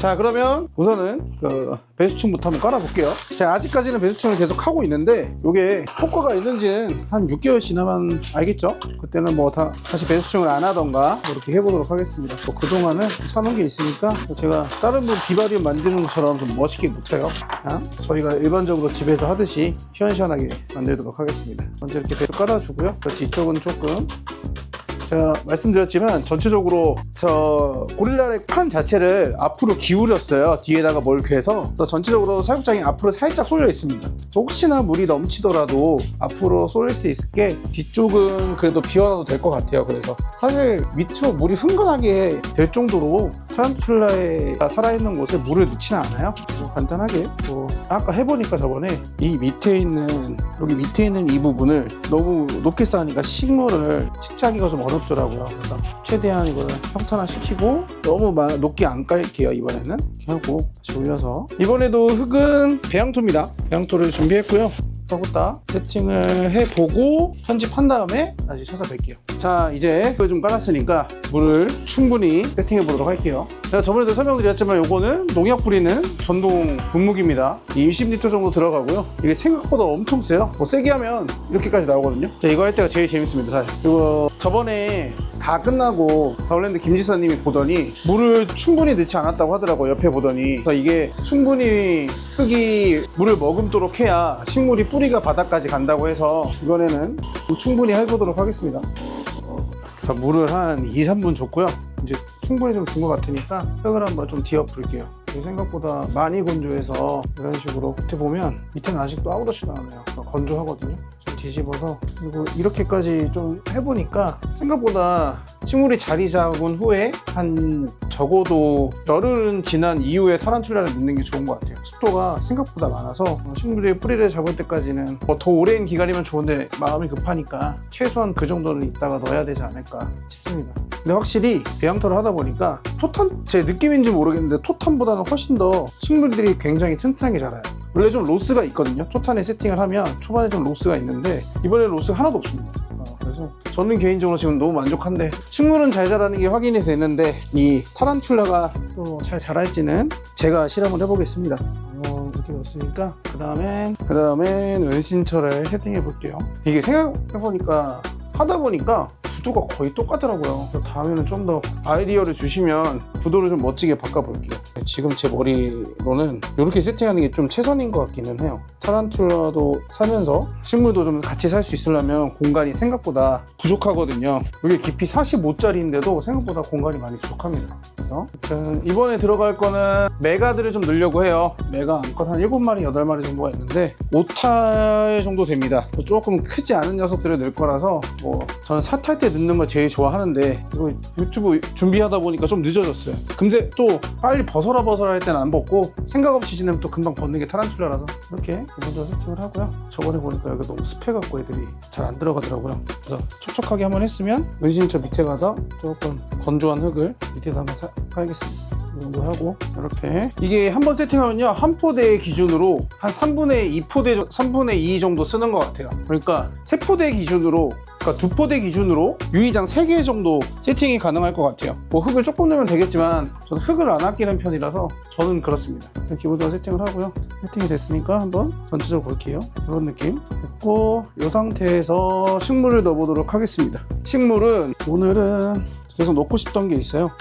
자, 그러면 우선은 그 배수충부터 한번 깔아볼게요. 제가 아직까지는 배수충을 계속 하고 있는데 이게 효과가 있는지는 한 6개월 지나면 알겠죠? 그때는 뭐 다시 배수충을 안 하던가 뭐 이렇게 해보도록 하겠습니다. 뭐 그동안은 사놓은 게 있으니까 제가 다른 분 비바리움 만드는 것처럼 좀 멋있게 못해요. 그냥 저희가 일반적으로 집에서 하듯이 시원시원하게 만들도록 하겠습니다. 먼저 이렇게 배수 깔아주고요. 그 뒤쪽은 조금 제가 말씀드렸지만 전체적으로 저 고릴라렉 판 자체를 앞으로 기울였어요. 뒤에다가 뭘 괴서. 그래서 전체적으로 사육장이 앞으로 살짝 쏠려 있습니다. 혹시나 물이 넘치더라도 앞으로 쏠릴 수 있게 뒤쪽은 그래도 비워놔도 될 것 같아요. 그래서 사실 밑으로 물이 흥건하게 될 정도로 타란툴라가 살아있는 곳에 물을 넣지는 않아요. 뭐 간단하게 아까 해보니까 저번에 이 밑에 있는 여기 밑에 있는 이 부분을 너무 높게 쌓으니까 식자기가 좀 어렵더라고요. 그래서 최대한 이걸 평탄화시키고 너무 높게 안 깔게요. 이번에는 이렇게 하고 다시 올려서 이번에도 흙은 배양토입니다. 배양토를 준비했고요. 딱 세팅을 해보고 편집한 다음에 다시 찾아뵐게요. 자, 이제 좀 깔았으니까 물을 충분히 세팅해 보도록 할게요. 제가 저번에도 설명드렸지만 이거는 농약 뿌리는 전동 분무기입니다. 20리터 정도 들어가고요. 이게 생각보다 엄청 세요. 뭐 세게 하면 이렇게까지 나오거든요. 자, 이거 할 때가 제일 재밌습니다. 사실 이거 저번에 다 끝나고 더울랜드 김지사님이 보더니 물을 충분히 넣지 않았다고 하더라고요. 옆에 보더니. 그래서 이게 충분히 흙이 물을 머금도록 해야 식물이 뿌리가 바닥까지 간다고 해서 이번에는 충분히 해보도록 하겠습니다. 그래서 물을 한 2-3분 줬고요. 이제 충분히 좀 준 것 같으니까 흙을 한번 좀 뒤엎 볼게요. 생각보다 많이 건조해서 이런 식으로 밑에 보면 밑에는 아직도 아무렇지도 않아요. 건조하거든요. 좀 뒤집어서 그리고 이렇게까지 좀 해보니까 생각보다 식물이 자리 잡은 후에 한 적어도 열흘은 지난 이후에 타란툴라를 넣는 게 좋은 것 같아요. 습도가 생각보다 많아서 식물이 뿌리를 잡을 때까지는 뭐 더 오랜 기간이면 좋은데 마음이 급하니까 최소한 그 정도는 있다가 넣어야 되지 않을까 싶습니다. 근데 확실히 배양토를 하다 보니까 토탄, 제 느낌인지 모르겠는데 토탄보다는 훨씬 더 식물들이 굉장히 튼튼하게 자라요. 원래 좀 로스가 있거든요. 토탄에 세팅을 하면 초반에 좀 로스가 있는데 이번에 로스가 하나도 없습니다. 그래서 저는 개인적으로 지금 너무 만족한데 식물은 잘 자라는 게 확인이 되는데 이 타란툴라가 또 잘 자랄지는 제가 실험을 해보겠습니다. 이렇게 넣었으니까 그 다음엔 은신처를 세팅해 볼게요. 이게 생각해보니까 하다 보니까 구도가 거의 똑같더라고요. 다음에는 좀 더 아이디어를 주시면 구도를 좀 멋지게 바꿔볼게요. 지금 제 머리로는 이렇게 세팅하는 게 좀 최선인 것 같기는 해요. 타란툴라도 살면서 식물도 좀 같이 살 수 있으려면 공간이 생각보다 부족하거든요. 이게 깊이 45짜리인데도 생각보다 공간이 많이 부족합니다. 그래서 이번에 들어갈 거는 메가들을 좀 넣으려고 해요. 메가 암컷 한 7마리, 8마리 정도가 있는데 5탈 정도 됩니다. 조금 크지 않은 녀석들을 넣을 거라서 뭐 저는 4탈 때 넣는 걸 제일 좋아하는데 이거 유튜브 준비하다 보니까 좀 늦어졌어요. 금세 또 빨리 벗어라 할 때는 안 벗고 생각 없이 지내면 또 금방 벗는 게 타란툴라라서 이렇게 먼저 세팅을 하고요. 저번에 보니까 여기 너무 습해갖고 애들이 잘 안 들어가더라고요. 그래서 촉촉하게 한번 했으면 은신처 밑에 가다 조금 건조한 흙을 밑에서 한번 깔겠습니다. 이 정도 하고 이렇게 이게 한번 세팅하면요 한 포대 기준으로 한 3분의 2 정도 쓰는 것 같아요. 그러니까 3포대 기준으로 그러니까 2포대 기준으로 유리장 3개 정도 세팅이 가능할 것 같아요. 뭐 흙을 조금 넣으면 되겠지만 저는 흙을 안 아끼는 편이라서 저는 그렇습니다. 일단 기본적으로 세팅을 하고요. 세팅이 됐으니까 한번 전체적으로 볼게요. 이런 느낌 됐고 이 상태에서 식물을 넣어보도록 하겠습니다. 식물은 오늘은 계속 넣고 싶던 게 있어요.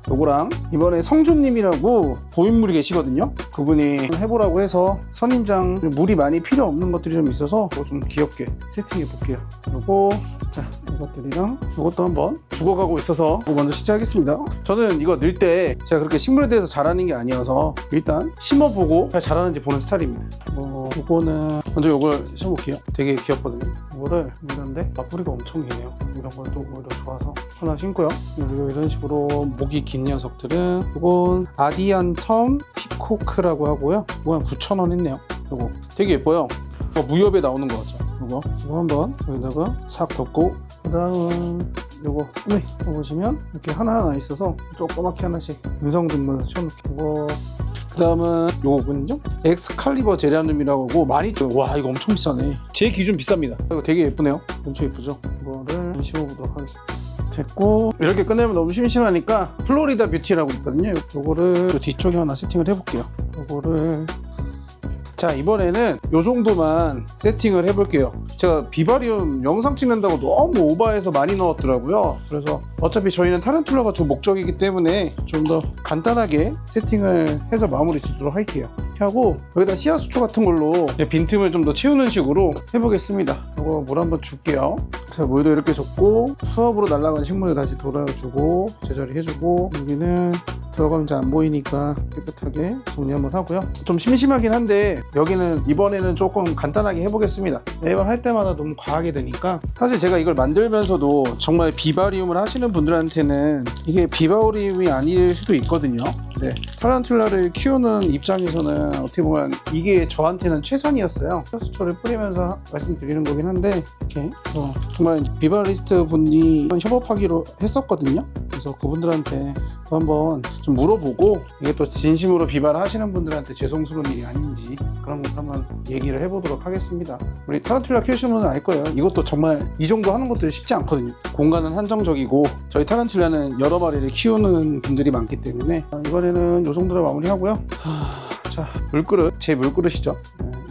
요거랑 이번에 성준님이라고 고인물이 계시거든요. 그분이 해보라고 해서 선인장 물이 많이 필요 없는 것들이 좀 있어서 좀 귀엽게 세팅해 볼게요. 요거 자 이것들이랑 이것도 한번 죽어가고 있어서 먼저 시작하겠습니다. 저는 이거 넣을 때 제가 그렇게 식물에 대해서 잘하는 게 아니어서 일단 심어보고 잘 자라는지 보는 스타일입니다. 요거는 먼저 요걸 심어볼게요. 되게 귀엽거든요. 이거를 넣는데 뿌리가 엄청 기네요. 이런 걸 또 오히려 좋아서 하나 심고요. 그리고 이런 식으로 목이 긴 녀석들은 이건 아디안텀 피코크라고 하고요. 이거 한 9,000원 했네요. 이거 되게 예뻐요. 무협에 나오는 거 같죠. 이거 한번 여기다가 싹 덮고 그 다음 요거 보시면 이렇게 하나하나 있어서 조그맣게 하나씩 음성 등반에서 채워놓고 그 다음은 요거군요. 엑스칼리버 제라늄이라고 하고 많이 좀 와 이거 엄청 비싸네. 제 기준 비쌉니다. 이거 되게 예쁘네요. 엄청 예쁘죠. 이거를 심어보도록 하겠습니다. 됐고, 이렇게 끝내면 너무 심심하니까 플로리다 뷰티라고 있거든요. 요거를 뒤쪽에 하나 세팅을 해볼게요. 요거를, 자, 이번에는 요 정도만 세팅을 해볼게요. 제가 비바리움 영상 찍는다고 너무 오버해서 많이 넣었더라고요. 그래서 어차피 저희는 타란툴라가 주 목적이기 때문에 좀 더 간단하게 세팅을 해서 마무리 짓도록 할게요. 이렇게 하고 여기다 씨앗 수초 같은 걸로 빈틈을 좀 더 채우는 식으로 해보겠습니다. 이거 물 한번 줄게요. 자, 물도 이렇게 줬고, 수압으로 날아간 식물을 다시 돌아주고 제자리 해주고, 여기는 들어가면 잘 안 보이니까 깨끗하게 정리 한번 하고요. 좀 심심하긴 한데 여기는 이번에는 조금 간단하게 해보겠습니다. 매번 할 때마다 너무 과하게 되니까. 사실 제가 이걸 만들면서도 정말 비바리움을 하시는 분들한테는 이게 비바리움이 아닐 수도 있거든요. 네, 타란툴라를 키우는 입장에서는 어떻게 보면 이게 저한테는 최선이었어요. 수초를 뿌리면서 말씀드리는 거긴 한데, 이렇게 정말 비바리스트 분이 협업하기로 했었거든요. 그래서 그분들한테 한번 좀 물어보고, 이게 또 진심으로 비바를 하시는 분들한테 죄송스러운 일이 아닌지 그런 걸 한번 얘기를 해보도록 하겠습니다. 우리 타란툴라 키우시는 분은 알 거예요. 이것도 정말 이 정도 하는 것들이 쉽지 않거든요. 공간은 한정적이고 저희 타란툴라는 여러 마리를 키우는 분들이 많기 때문에 이번에는 이 정도로 마무리하고요. 자, 물그릇, 제 물그릇이죠.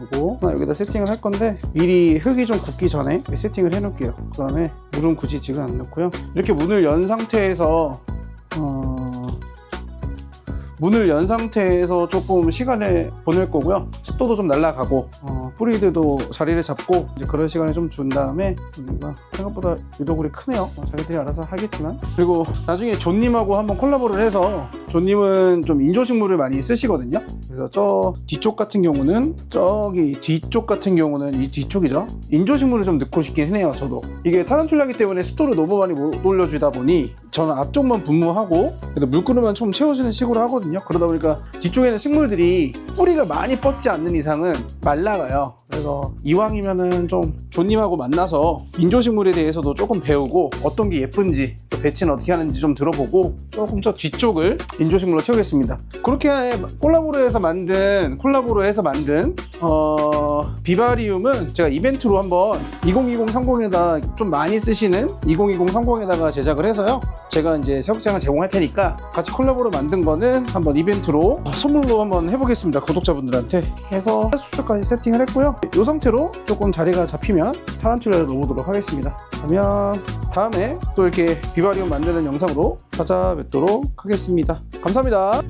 이거 여기다 세팅을 할 건데 미리 흙이 좀 굳기 전에 세팅을 해 놓을게요. 그 다음에 물은 굳이 지금 안 넣고요. 이렇게 문을 연 상태에서 조금 시간을 보낼 거고요. 습도도 좀 날아가고 뿌리들도 자리를 잡고 이제 그런 시간을 좀 준 다음에, 여기가 생각보다 유도굴이 크네요. 자기들이 알아서 하겠지만. 그리고 나중에 존님하고 한번 콜라보를 해서, 존님은 좀 인조식물을 많이 쓰시거든요. 그래서 저 뒤쪽 같은 경우는, 이 뒤쪽이죠. 인조식물을 좀 넣고 싶긴 해요. 저도 이게 타란툴라기 때문에 습도를 너무 많이 못 올려주다 보니 저는 앞쪽만 분무하고 물그릇만 좀 채워주는 식으로 하거든요. 그러다 보니까 뒤쪽에는 식물들이 뿌리가 많이 뻗지 않는 이상은 말라가요. 그래서 이왕이면은 좀 존님하고 만나서 인조식물에 대해서도 조금 배우고, 어떤 게 예쁜지, 또 배치는 어떻게 하는지 좀 들어보고, 조금 저 뒤쪽을 인조식물로 채우겠습니다. 그렇게 콜라보로 해서 만든 비바리움은 제가 이벤트로 한번 2020-30에다 좀 많이 쓰시는 2020-30에다가 제작을 해서요. 제가 이제 사육장을 제공할 테니까 같이 콜라보로 만든 거는 한번 이벤트로 선물로 한번 해보겠습니다. 구독자분들한테 해서 수초까지 세팅을 했고요. 이 상태로 조금 자리가 잡히면 타란툴라를 넣어보도록 하겠습니다. 그러면 다음에 또 이렇게 비바리움 만드는 영상으로 찾아뵙도록 하겠습니다. 감사합니다.